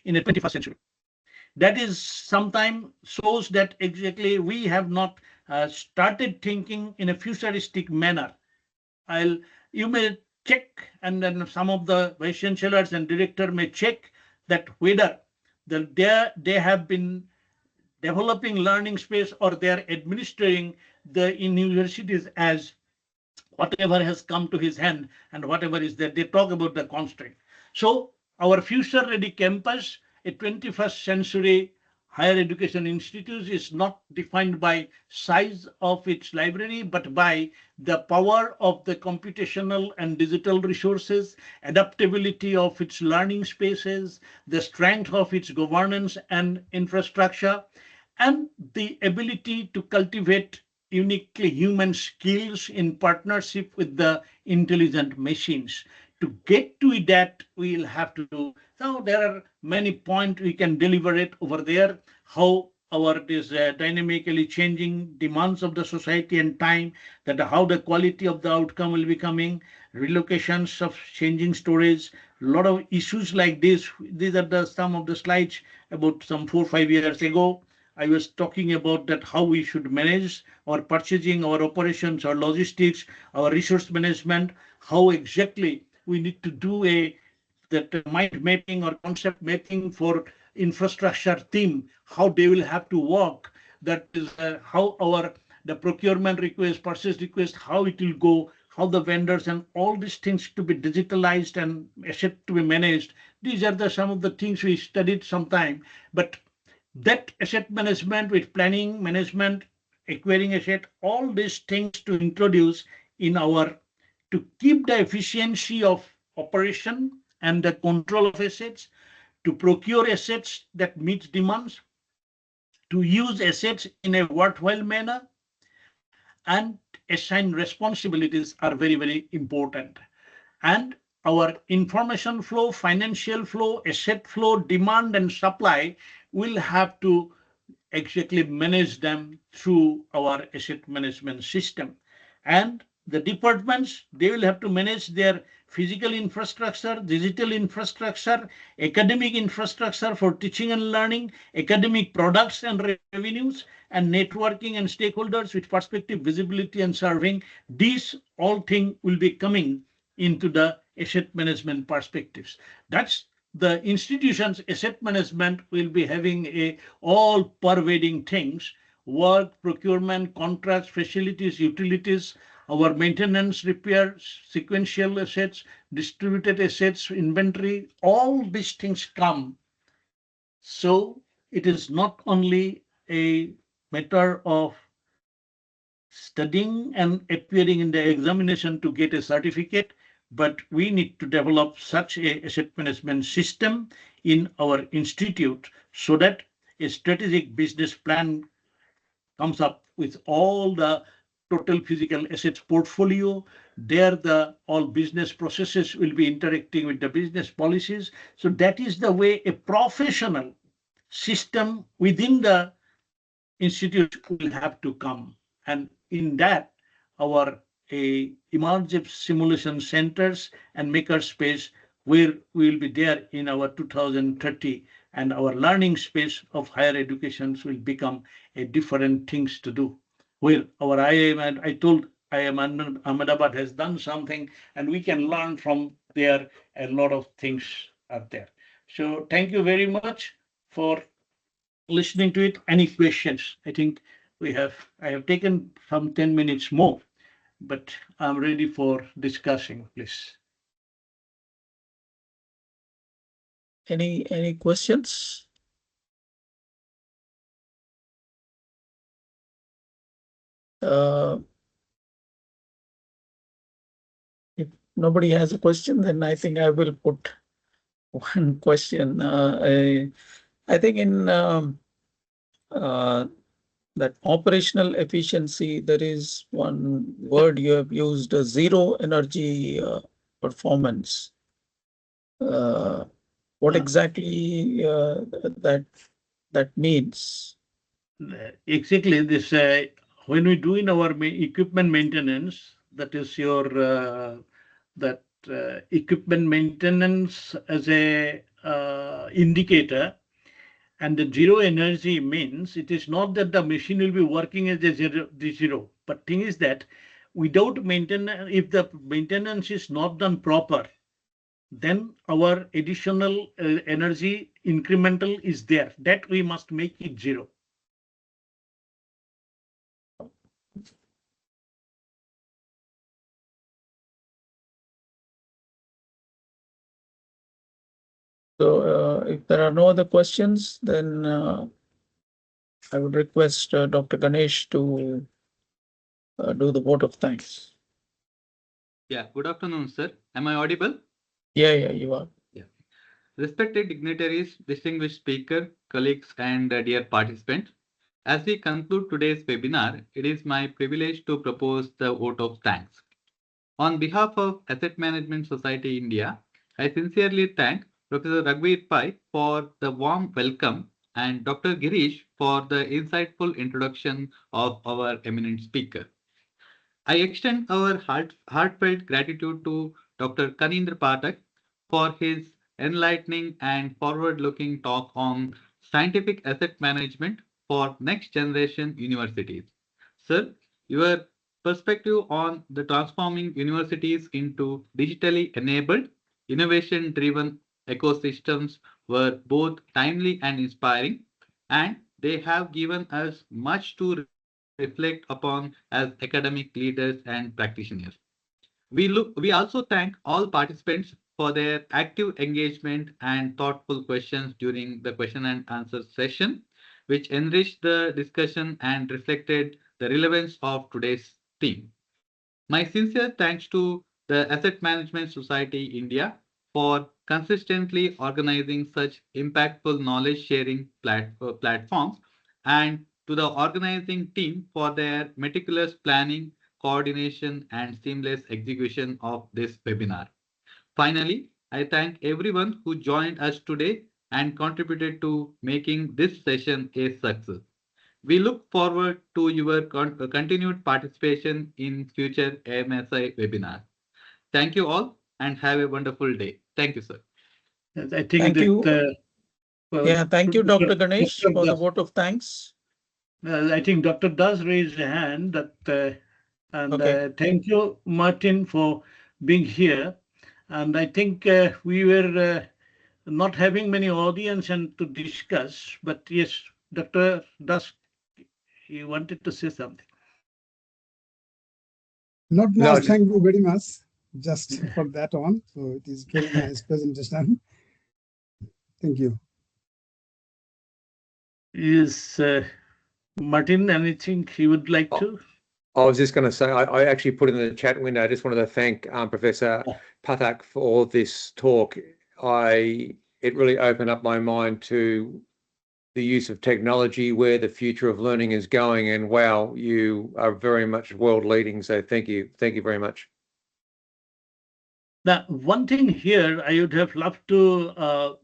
in the 21st century. That is sometime shows that exactly we have not started thinking in a futuristic manner. I'll You may check, and then some of the vice chancellors and director may check that whether they have been developing learning space or they are administering the universities as whatever has come to his hand and whatever is there. They talk about the constraint. So our future ready campus, a 21st century higher education institute, is not defined by size of its library, but by the power of the computational and digital resources, adaptability of its learning spaces, the strength of its governance and infrastructure, and the ability to cultivate uniquely human skills in partnership with the intelligent machines. To get to that, we'll have to do. So there are many points we can deliberate over there, how our this dynamically changing demands of the society and time, that how the quality of the outcome will be coming, relocations of changing storage, a lot of issues like this. These are some of the slides about some 4 or 5 years ago. I was talking about that how we should manage our purchasing, our operations, our logistics, our resource management, how exactly we need to do that mind mapping or concept mapping for infrastructure team, how they will have to work. That is how the procurement request, purchase request, how it will go, how the vendors and all these things to be digitalized and asset to be managed. These are some of the things we studied sometime, but that asset management with planning, management, acquiring asset, all these things to introduce in our, to keep the efficiency of operation and the control of assets, to procure assets that meets demands, to use assets in a worthwhile manner, and assign responsibilities are very, very important. And our information flow, financial flow, asset flow, demand and supply will have to exactly manage them through our asset management system. And the departments, they will have to manage their physical infrastructure, digital infrastructure, academic infrastructure for teaching and learning, academic products and revenues, and networking and stakeholders with perspective, visibility, and serving. These all things will be coming into the asset management perspectives. That's the institution's asset management will be having a all pervading things: work, procurement, contracts, facilities, utilities, our maintenance, repair, sequential assets, distributed assets, inventory, all these things come. So it is not only a matter of studying and appearing in the examination to get a certificate, but we need to develop such a asset management system in our institute so that a strategic business plan comes up with all the total physical assets portfolio. There the all business processes will be interacting with the business policies. So that is the way a professional system within the institute will have to come. And in that, our immersive simulation centers and makerspace where we will be there in our 2030, and our learning space of higher education will become a different things to do. Where our IIM, and I told IIM Ahmedabad has done something, and we can learn from there. A lot of things are there. So thank you very much for listening to it. Any questions? I think I have taken some 10 minutes more, but I'm ready for discussing, please. Any questions? If nobody has a question, then I think I will put one question. I think in that operational efficiency, there is one word you have used, zero energy performance. What exactly that means? Exactly this. When we do in our equipment maintenance, that is your equipment maintenance as a indicator. And the zero energy means it is not that the machine will be working as the zero, but thing is that without maintenance, if the maintenance is not done proper, then our additional energy incremental is there. That we must make it zero. So if there are no other questions, then I would request Dr. Ganesh to do the vote of thanks. Yeah, good afternoon, sir. Am I audible? Yeah, you are. Yeah. Respected dignitaries, distinguished speaker, colleagues, and dear participants, as we conclude today's webinar, it is my privilege to propose the vote of thanks. On behalf of Asset Management Society India, I sincerely thank Professor Raghuveer Pai for the warm welcome and Dr. Girish for the insightful introduction of our eminent speaker. I extend our heartfelt gratitude to Dr. Kanindra Pathak for his enlightening and forward-looking talk on scientific asset management for next generation universities. Sir, your perspective on the transforming universities into digitally enabled, innovation-driven ecosystems were both timely and inspiring, and they have given us much to reflect upon as academic leaders and practitioners. We also thank all participants for their active engagement and thoughtful questions during the question and answer session, which enriched the discussion and reflected the relevance of today's theme. My sincere thanks to the Asset Management Society India for consistently organizing such impactful knowledge sharing platforms, and to the organizing team for their meticulous planning, coordination, and seamless execution of this webinar. Finally, I thank everyone who joined us today and contributed to making this session a success. We look forward to your continued participation in future AMSI webinars. Thank you all and have a wonderful day. Thank you, sir. I think Thank that you. Yeah, thank you, Dr. Ganesh, Dr. for the Das, vote of thanks. I think Dr. does raise a hand that, and Okay. thank you, Martin, for being here. And I think we were not having many audience and to discuss, but yes, Dr. Das, you wanted to say something. Not No, much. Thank you very much. Just for that one. So it is very nice presentation. Thank you. Is Martin anything he would like to? I was just going to say, I actually put in the chat window, I just wanted to thank Professor Pathak for this talk. It really opened up my mind to the use of technology, where the future of learning is going, and wow, you are very much world leading. So thank you very much. Now, one thing here I would have loved to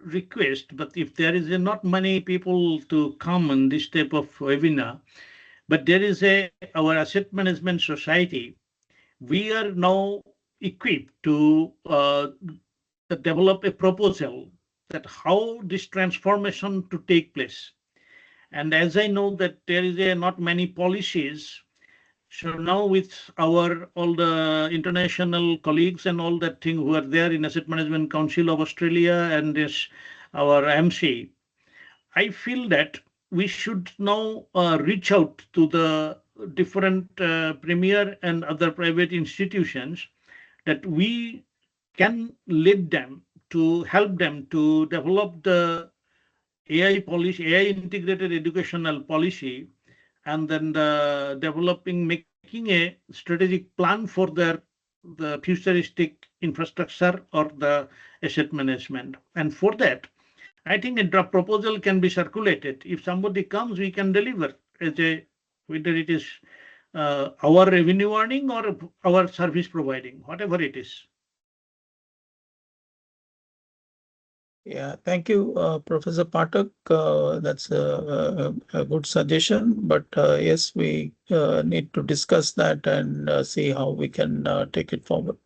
request, but if there is not many people to come on this type of webinar, but there is our asset management society. We are now equipped to develop a proposal that how this transformation to take place. And as I know that there is not many policies, so now with our all the international colleagues and all that thing who are there in Asset Management Council of Australia and this our AMSI, I feel that we should now reach out to the different premier and other private institutions that we can lead them to help them to develop the AI policy, AI integrated educational policy, and then making a strategic plan for the futuristic infrastructure or the asset management. And for that, I think a draft proposal can be circulated. If somebody comes, we can deliver as whether it is our revenue earning or our service providing, whatever it is. Yeah, thank you, Professor Pathak. That's a good suggestion. But yes, we need to discuss that and see how we can take it forward.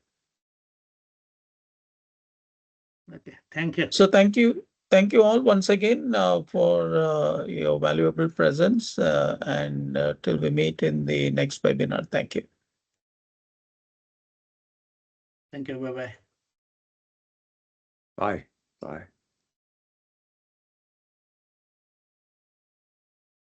Okay, thank you. So thank you. thank you all once again for your valuable presence, and till we meet in the next webinar. Thank you. Thank you. Bye bye. Bye. Bye.